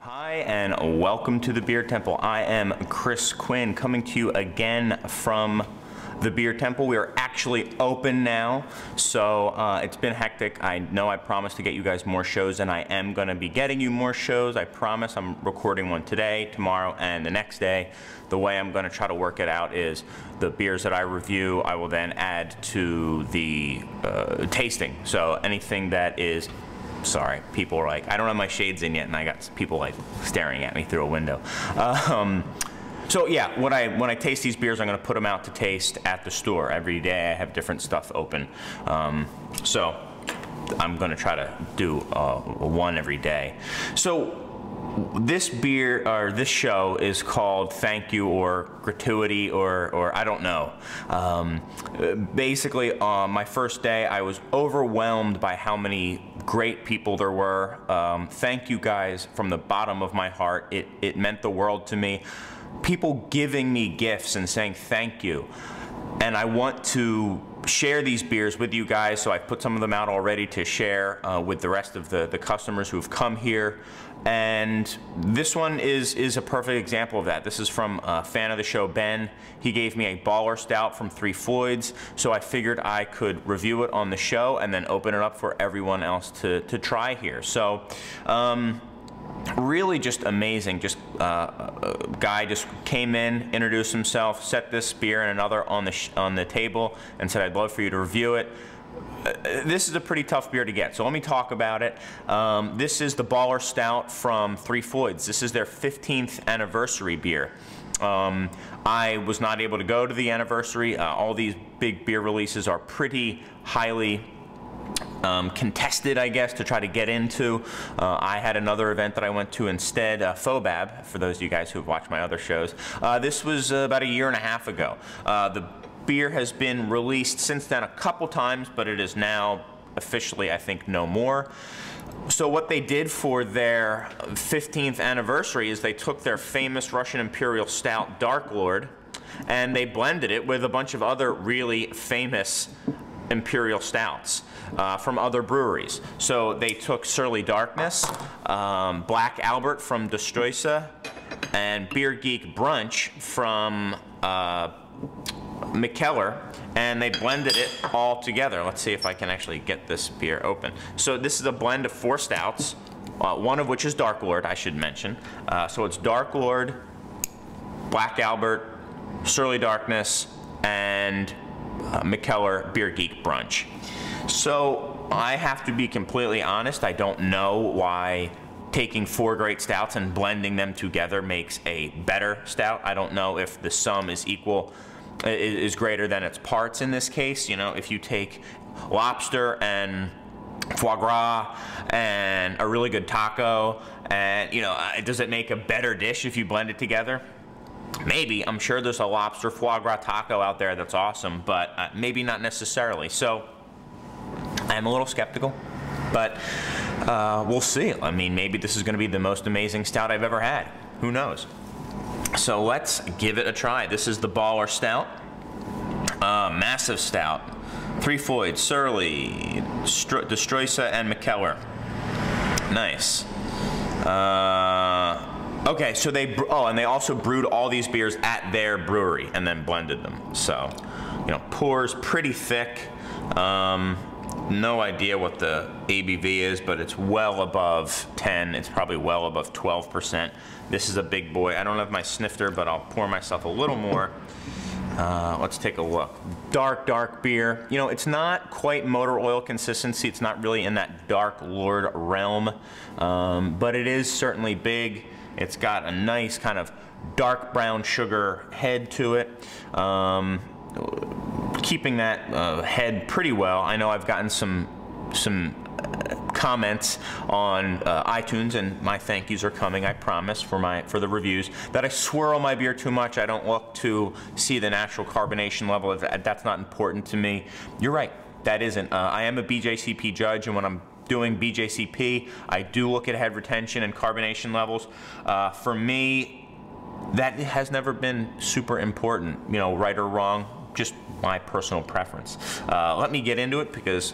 Hi and welcome to the Beer Temple. I am Chris Quinn coming to you again from the Beer Temple. We are actually open now, so it's been hectic. I know I promised to get you guys more shows, and I am going to be getting you more shows. I promise. I'm recording one today, tomorrow, and the next day. The way I'm going to try to work it out is the beers that I review, I will then add to the tasting. So anything that is... Sorry, people are like, I don't have my shades in yet, and I got people like staring at me through a window. So yeah, when I taste these beers, I'm going to put them out to taste at the store every day. I have different stuff open, so I'm going to try to do one every day. So this beer or this show is called Thank You or Gratuity or I don't know. Basically, on my first day, I was overwhelmed by how many great people there were. Thank you guys from the bottom of my heart. It meant the world to me. People giving me gifts and saying thank you. And I want to share these beers with you guys, so I put some of them out already to share with the rest of the customers who've come here. And this one is a perfect example of that. This is from a fan of the show, Ben. He gave me a Baller Stout from Floyds, so I figured I could review it on the show and then open it up for everyone else to try here. So really just amazing. Just a guy just came in, introduced himself, set this beer and another on the table, and said, I'd love for you to review it. This is a pretty tough beer to get, so let me talk about it. This is the Baller Stout from Floyds. This is their 15th anniversary beer. I was not able to go to the anniversary. All these big beer releases are pretty highly contested, I guess, to try to get into. I had another event that I went to instead, FOBAB, for those of you guys who have watched my other shows. This was about a year and a half ago. The beer has been released since then a couple times, but it is now officially, I think, no more. So what they did for their 15th anniversary is they took their famous Russian Imperial Stout Dark Lord and they blended it with a bunch of other really famous Imperial Stouts from other breweries. So they took Surly Darkness, Black Albert from Struise, and Beer Geek Brunch from Mikkeller, and they blended it all together. Let's see if I can actually get this beer open. So this is a blend of 4 stouts, one of which is Dark Lord, I should mention. So it's Dark Lord, Black Albert, Surly Darkness, and Mikkeller Beer Geek Brunch. So I have to be completely honest, I don't know why taking 4 great stouts and blending them together makes a better stout. I don't know if the sum is equal, is greater than its parts in this case. You know, if you take lobster and foie gras and a really good taco, and you know, does it make a better dish if you blend it together? Maybe. I'm sure there's a lobster foie gras taco out there that's awesome, but maybe not necessarily. So I'm a little skeptical, but we'll see. I mean, maybe this is going to be the most amazing stout I've ever had. Who knows? So let's give it a try. This is the Baller Stout, massive stout, Floyds, Surly, Struise, and Mikkeller. Nice. Okay, so and they also brewed all these beers at their brewery and then blended them. So, you know, pours pretty thick. No idea what the ABV is, but it's well above 10. It's probably well above 12%. This is a big boy. I don't have my snifter, but I'll pour myself a little more. Let's take a look. Dark beer. You know, it's not quite motor oil consistency. It's not really in that Dark Lord realm, but it is certainly big. It's got a nice kind of dark brown sugar head to it. Keeping that head pretty well. I know I've gotten some comments on iTunes, and my thank yous are coming, I promise, for the reviews, that I swirl my beer too much. I don't look to see the natural carbonation level. That's not important to me. You're right, that isn't. I am a BJCP judge, and when I'm doing BJCP, I do look at head retention and carbonation levels. For me, that has never been super important, you know, right or wrong, just my personal preference. Let me get into it, because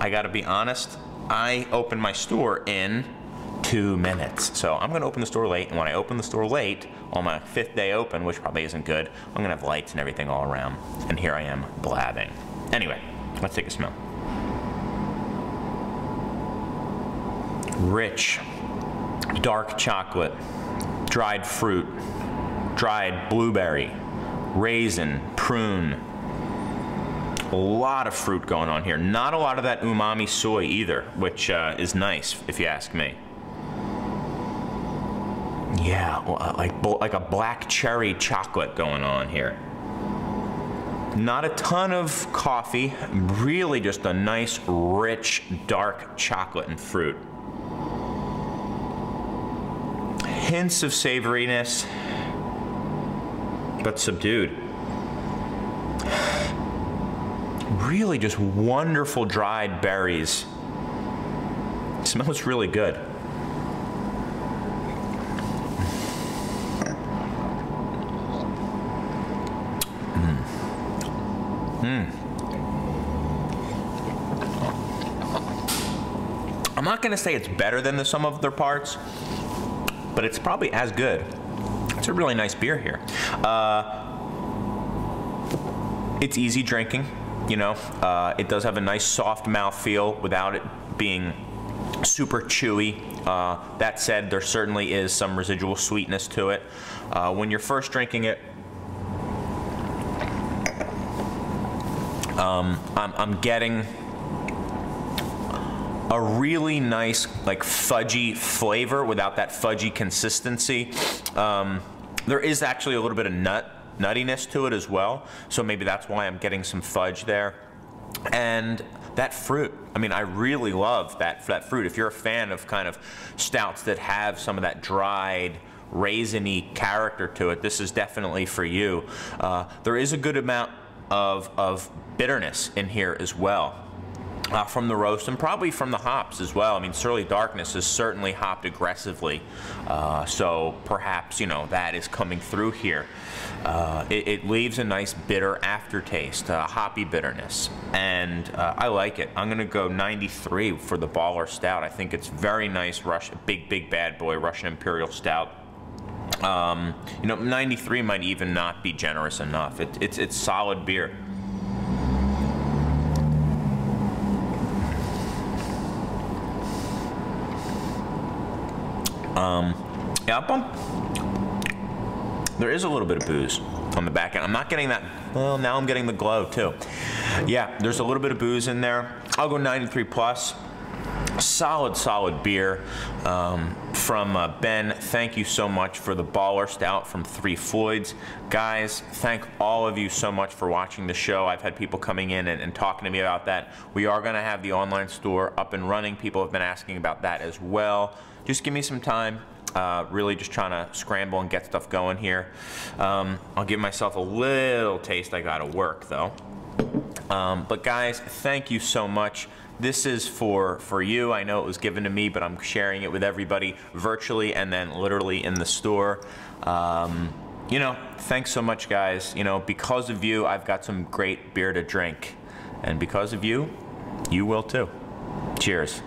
I gotta be honest, I opened my store in 2 minutes. So I'm gonna open the store late, and when I open the store late, on my 5th day open, which probably isn't good, I'm gonna have lights and everything all around. And here I am blabbing. Anyway, let's take a smell. Rich, dark chocolate, dried fruit, dried blueberry, raisin, prune. A lot of fruit going on here. Not a lot of that umami soy either, which is nice if you ask me. Yeah, like a black cherry chocolate going on here. Not a ton of coffee, really just a nice, rich, dark chocolate and fruit. Hints of savoriness, but subdued. Really just wonderful dried berries. It smells really good. I'm not gonna say it's better than the sum of their parts, but it's probably as good. It's a really nice beer here. It's easy drinking, you know. It does have a nice soft mouthfeel without it being super chewy. That said, there certainly is some residual sweetness to it. When you're first drinking it, I'm getting a really nice, like, fudgy flavor without that fudgy consistency. There is actually a little bit of nuttiness to it as well, so maybe that's why I'm getting some fudge there. And that fruit, I mean, I really love that fruit. If you're a fan of kind of stouts that have some of that dried, raisiny character to it, this is definitely for you. There is a good amount of bitterness in here as well. From the roast and probably from the hops as well. I mean, Surly Darkness is certainly hopped aggressively, so perhaps, you know, that is coming through here. It leaves a nice bitter aftertaste, hoppy bitterness, and I like it. I'm gonna go 93 for the Baller Stout. I think it's very nice, big bad boy Russian Imperial Stout. You know, 93 might even not be generous enough. It's solid beer. Yeah, there is a little bit of booze on the back end. I'm not getting that. Well, now I'm getting the glow too. Yeah, there's a little bit of booze in there. I'll go 93 plus. Solid beer from Ben. Thank you so much for the Baller Stout from 3 Floyds. Guys, thank all of you so much for watching the show. I've had people coming in and talking to me about that. We are going to have the online store up and running. People have been asking about that as well. Just give me some time. Really just trying to scramble and get stuff going here. I'll give myself a little taste. I gotta work though. But guys, thank you so much. This is for you. I know it was given to me, but I'm sharing it with everybody virtually and then literally in the store. You know, thanks so much, guys. You know, because of you, I've got some great beer to drink. And because of you, you will too. Cheers.